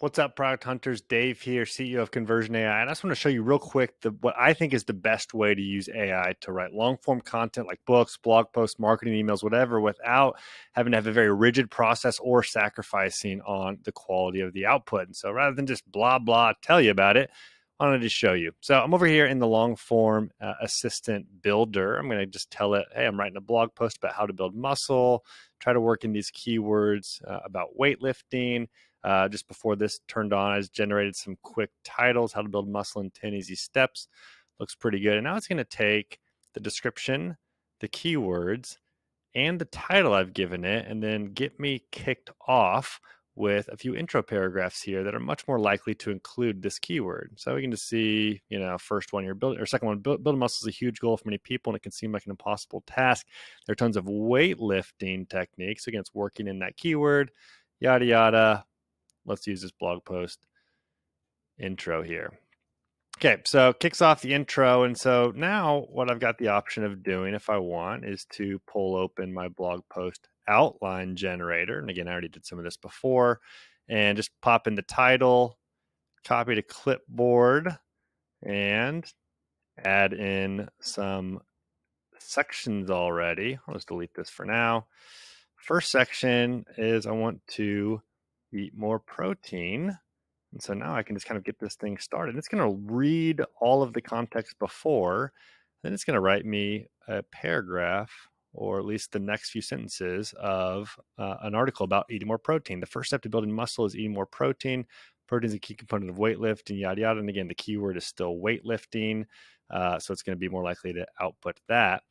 What's up, product hunters? Dave here, CEO of Conversion.ai. And I just want to show you real quick what I think is the best way to use AI to write long form content like books, blog posts, marketing emails, whatever, without having to have a very rigid process or sacrificing on the quality of the output. And so rather than just blah, blah, tell you about it, I want to just show you. So I'm over here in the long form assistant builder. I'm going to just tell it, hey, I'm writing a blog post about how to build muscle, try to work in these keywords about weightlifting. Just before this turned on, I just generated some quick titles, how to build muscle in 10 easy steps. Looks pretty good. And now it's going to take the description, the keywords, and the title I've given it, and then get me kicked off with a few intro paragraphs here that are much more likely to include this keyword. So we can just see, first one you're building, or second one, building muscle is a huge goal for many people, and it can seem like an impossible task. There are tons of weightlifting techniques. Again, it's working in that keyword, yada, yada. Let's use this blog post intro here. Okay, so kicks off the intro. And so now what I've got the option of doing if I want is to pull open my blog post outline generator. And again, I already did some of this before, and just pop in the title, copy to clipboard, and add in some sections already. I'll just delete this for now. First section is I want to eat more protein. And so now I can just kind of get this thing started. It's going to read all of the context before, then it's going to write me a paragraph, or at least the next few sentences of an article about eating more protein. The first step to building muscle is eating more protein. Protein is a key component of weightlifting, yada, yada. And again, the keyword is still weightlifting. So it's going to be more likely to output that.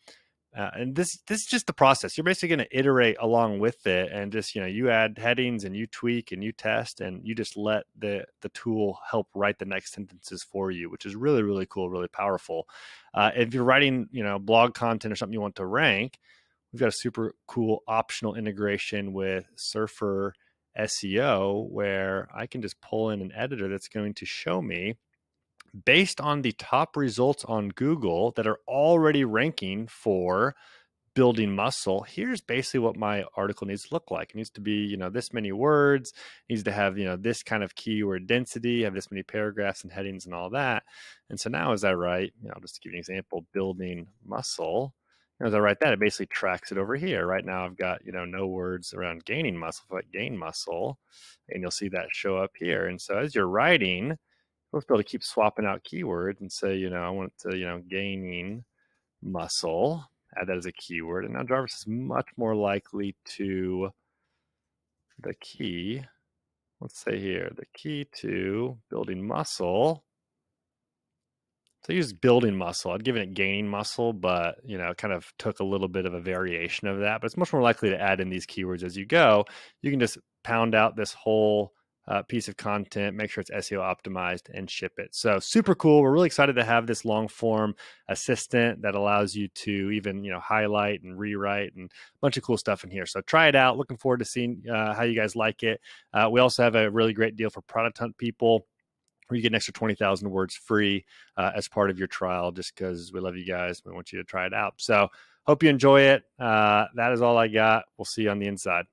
And this is just the process. You're basically going to iterate along with it, and just, you add headings and you tweak and you test, and you just let the tool help write the next sentences for you, which is really, really cool, really powerful. If you're writing, blog content or something you want to rank, we've got a super cool optional integration with Surfer SEO, where I can just pull in an editor that's going to show me, based on the top results on Google that are already ranking for building muscle, here's basically what my article needs to look like. It needs to be, this many words, it needs to have, this kind of keyword density, have this many paragraphs and headings and all that. And so now as I write, I'll just give you an example, building muscle. As I write that, it basically tracks it over here. Right now I've got, no words around gaining muscle. If I gain muscle, and you'll see that show up here. And so as you're writing, let's be able to keep swapping out keywords and say, I want to, gaining muscle, add that as a keyword. And now Jarvis is much more likely to the key. Let's say here, the key to building muscle. So use building muscle. I'd given it gaining muscle, but, kind of took a little bit of a variation of that. But it's much more likely to add in these keywords as you go. You can just pound out this whole piece of content, make sure it's SEO optimized, and ship it. So super cool. We're really excited to have this long form assistant that allows you to even, highlight and rewrite and a bunch of cool stuff in here. So try it out. Looking forward to seeing how you guys like it. We also have a really great deal for product hunt people, where you get an extra 20,000 words free as part of your trial, just because we love you guys. We want you to try it out. So hope you enjoy it. That is all I got. We'll see you on the inside.